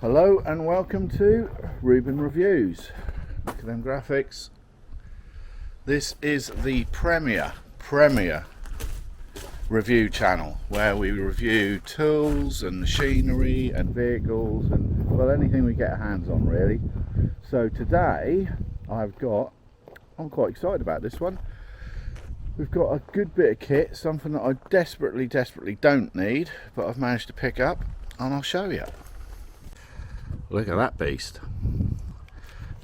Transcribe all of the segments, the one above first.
Hello and welcome to Reuben Reviews. Look at them graphics. This is the premier review channel where we review tools and machinery and vehicles and, well, anything we get our hands on really. So today I'm quite excited about this one. We've got a good bit of kit, something that I desperately don't need, but I've managed to pick up, and I'll show you. Look at that beast.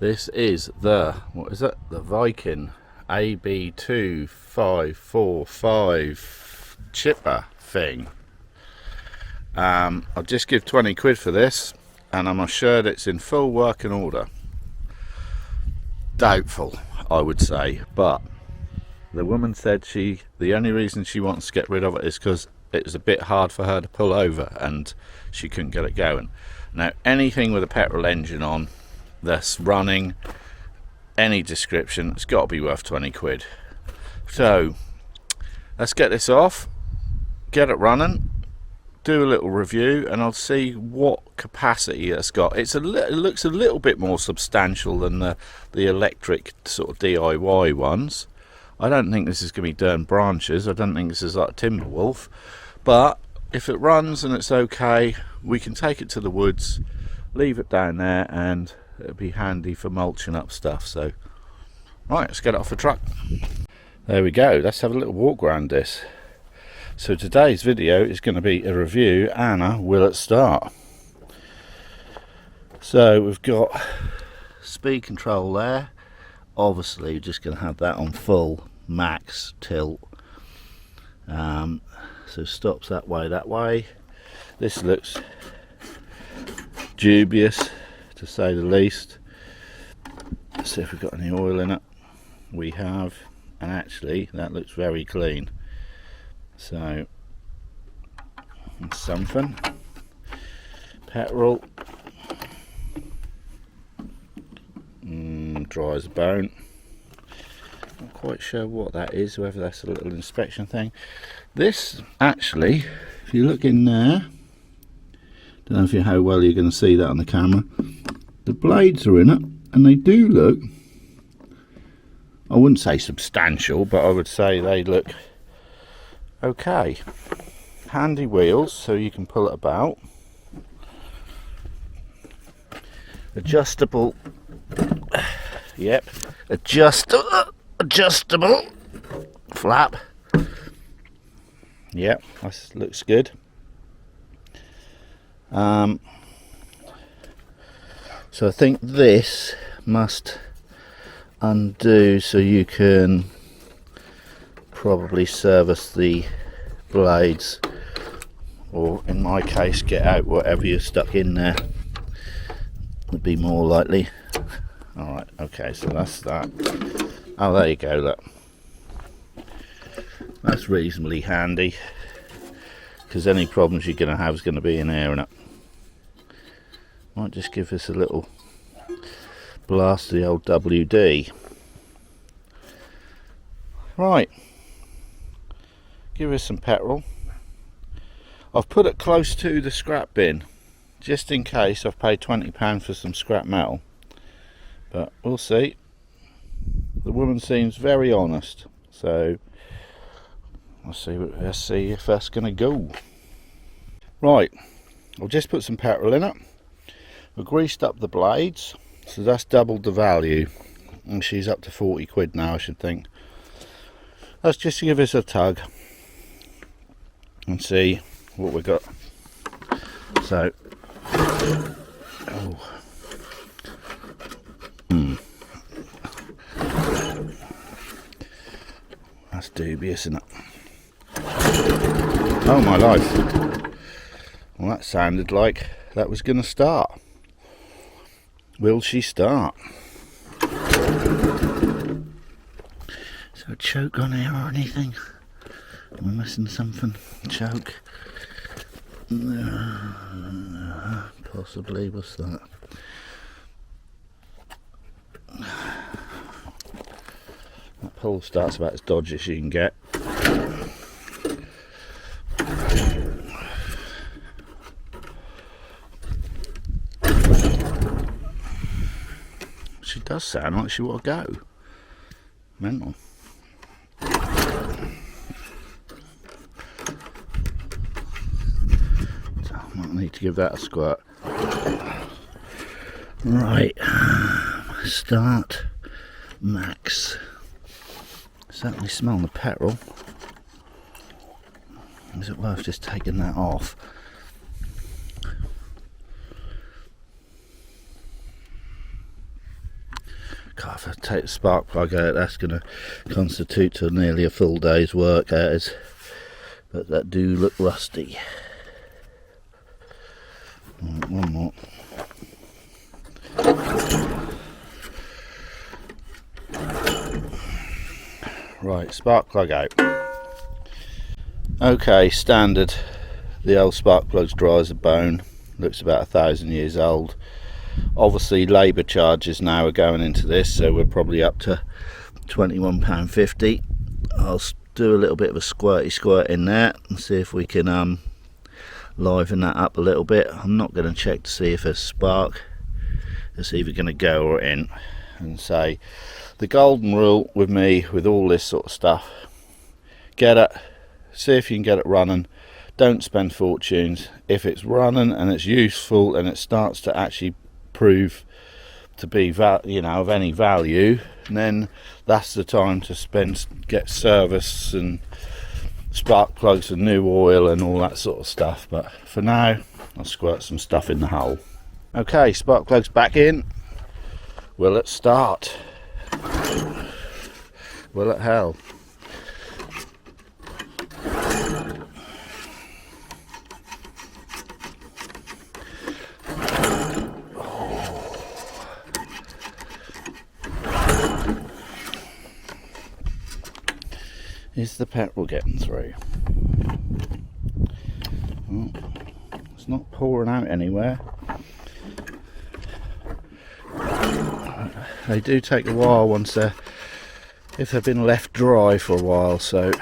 This is the, what is it? The Viking AB2545 chipper thing. I'll just give 20 quid for this, and I'm assured it's in full working order. Doubtful, I would say, but the woman said the only reason she wants to get rid of it is because it was a bit hard for her to pull over and she couldn't get it going. Now, anything with a petrol engine on that's running, any description, it's got to be worth 20 quid. So let's get this off, get it running, do a little review, and I'll see what capacity it's got. It looks a little bit more substantial than the electric sort of DIY ones. I don't think this is going to be Dern branches. I don't think this is like a Timberwolf, but if it runs and it's okay, we can take it to the woods, leave it down there, and it'll be handy for mulching up stuff. So right, let's get it off the truck. There we go. Let's have a little walk around this. So today's video is going to be a review and a will it start. So we've got speed control there. Obviously we're just going to have that on full max tilt, so stops that way. This looks dubious, to say the least. Let's see if we've got any oil in it. We have, and actually that looks very clean, so that's something. Petrol, dry as a bone. Not quite sure what that is, whether that's a little inspection thing. This actually, if you look in there, don't know how well you're going to see that on the camera, the blades are in it and they do look, I wouldn't say substantial, but I would say they look okay. Handy wheels so you can pull it about. Adjustable, yep, adjustable flap. Yep, that looks good. So I think this must undo so you can probably service the blades, or in my case get out whatever you're stuck in there, would be more likely. Alright, okay, so that's that. Oh, there you go, look. That's reasonably handy, because any problems you're going to have is going to be in there, and it might just give us a little blast of the old WD. Right, give us some petrol. I've put it close to the scrap bin just in case. I've paid £20 for some scrap metal, but we'll see. The woman seems very honest, so let's see if that's going to go. Right, I've just put some petrol in it. We've greased up the blades, so that's doubled the value, and she's up to 40 quid now, I should think. Let's just give this a tug and see what we got. So, that's dubious, isn't it? Oh my life. Well, that sounded like that was going to start. Will she start? Is there a choke on here or anything? Am I missing something? Choke? Possibly. What's that? That pull starts about as dodgy as you can get. Does sound like she will go. Mental. So I might need to give that a squirt. Right, start max. Certainly smell the petrol. Is it worth just taking that off? God, if I take the spark plug out, that's going to constitute to nearly a full day's work, that is. But that do look rusty. Right, one more. Right, spark plug out. Okay, standard. The old spark plug's dry as a bone. Looks about 1,000 years old. Obviously labour charges now are going into this, so we're probably up to £21.50. I'll do a little bit of a squirt in there and see if we can liven that up a little bit. I'm not going to check to see if there's spark. It's either going to go or in. And say the golden rule with me with all this sort of stuff: get it, see if you can get it running. Don't spend fortunes. If it's running and it's useful and it starts to actually prove to be of any value, then that's the time to get service and spark plugs and new oil and all that sort of stuff. But for now, I'll squirt some stuff in the hole. Okay, spark plugs back in. Will it start? Will it hell? Is the petrol getting through? Well, it's not pouring out anywhere. They do take a while if they've been left dry for a while, so let's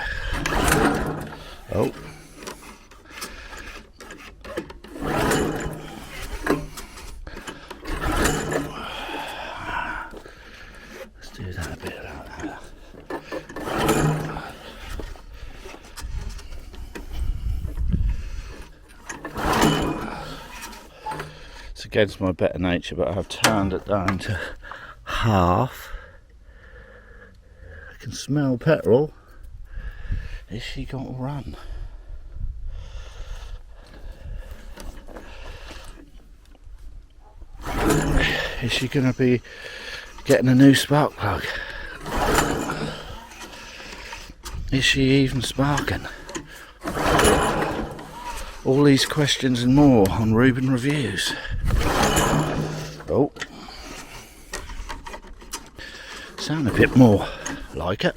do that a bit like that. It's against my better nature, but I've turned it down to half. I can smell petrol. Is she got to run? Is she going to be getting a new spark plug? Is she even sparking? All these questions and more on Reuben Reviews. Oh, sound a bit more like it.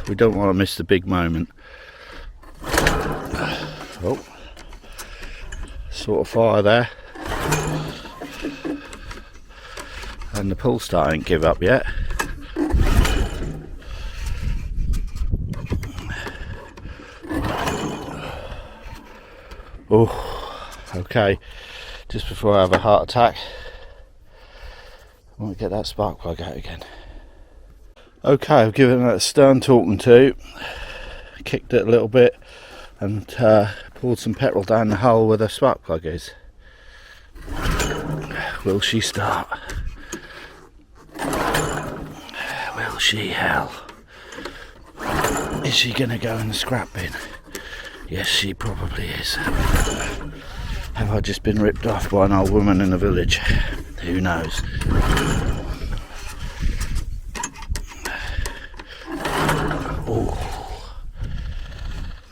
We don't want to miss the big moment. Oh, sort of fire there, and the pull start ain't give up yet. Oh, okay, just before I have a heart attack, I want to get that spark plug out again. Okay, I've given it a stern talking to, kicked it a little bit and poured some petrol down the hole where the spark plug is. Will she start? Will she hell? Is she gonna go in the scrap bin? Yes, she probably is. Have I just been ripped off by an old woman in the village? Who knows?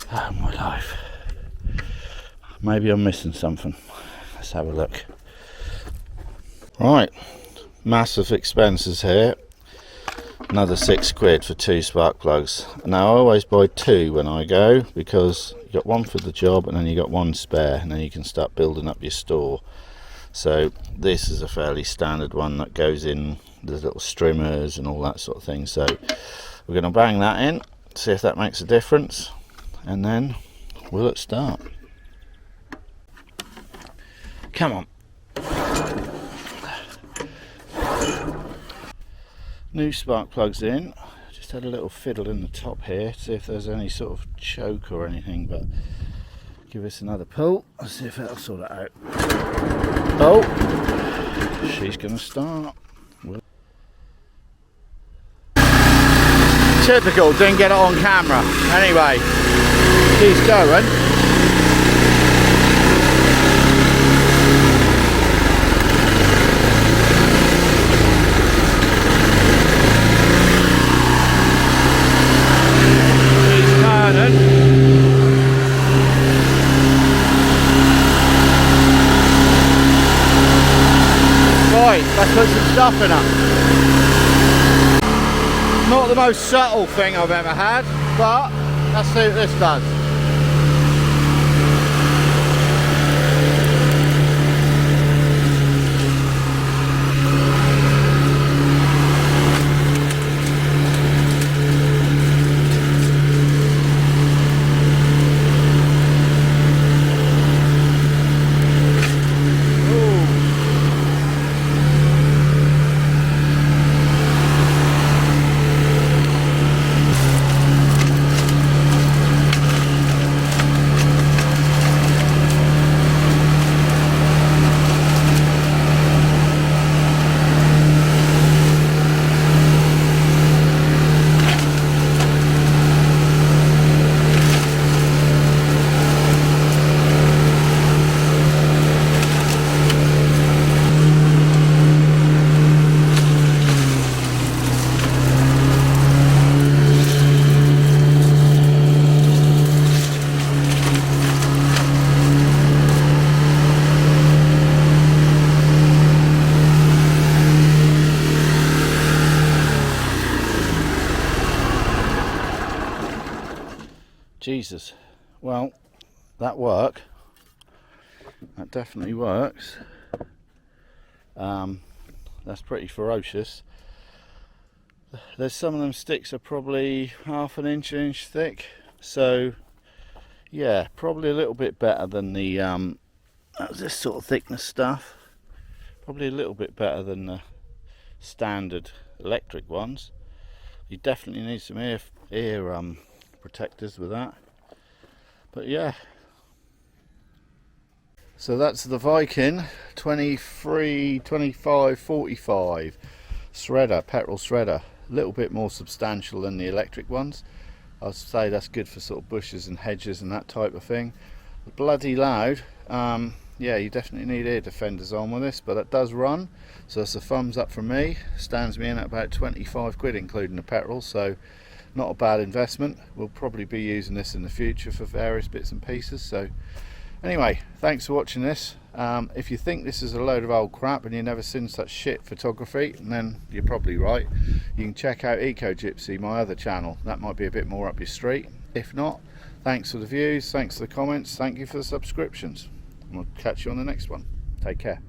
Oh my life. Maybe I'm missing something. Let's have a look. Right, massive expenses here. Another £6 for 2 spark plugs. Now I always buy 2 when I go, because you got one for the job and then you got one spare, and then you can start building up your store. So this is a fairly standard one that goes in the little streamers and all that sort of thing. So we're going to bang that in, see if that makes a difference, and then will it start? Come on. New spark plugs in. Just had a little fiddle in the top here, see if there's any sort of choke or anything, but give this another pull. Let's see if that'll sort it out. Oh, she's gonna start. Typical, didn't get it on camera. Anyway, she's going. Right, let's put some stuff in her. Not the most subtle thing I've ever had, but let's see what this does. Jesus, well, that worked. That definitely works. That's pretty ferocious. There's some of them sticks are probably half an inch thick, so yeah, probably a little bit better than the that was this sort of thickness stuff. Probably a little bit better than the standard electric ones. You definitely need some ear protectors with that, but yeah. So that's the Viking 23, 25, 45 shredder, petrol shredder. A little bit more substantial than the electric ones. I'd say that's good for sort of bushes and hedges and that type of thing. Bloody loud. Yeah, you definitely need ear defenders on with this, but it does run, so it's a thumbs up from me. Stands me in at about 25 quid including the petrol, so not a bad investment. We'll probably be using this in the future for various bits and pieces. So anyway, thanks for watching this. If you think this is a load of old crap and you've never seen such shit photography, then you're probably right. You can check out Eco Gypsy, my other channel. That might be a bit more up your street. If not, thanks for the views, thanks for the comments, thank you for the subscriptions. We'll catch you on the next one. Take care.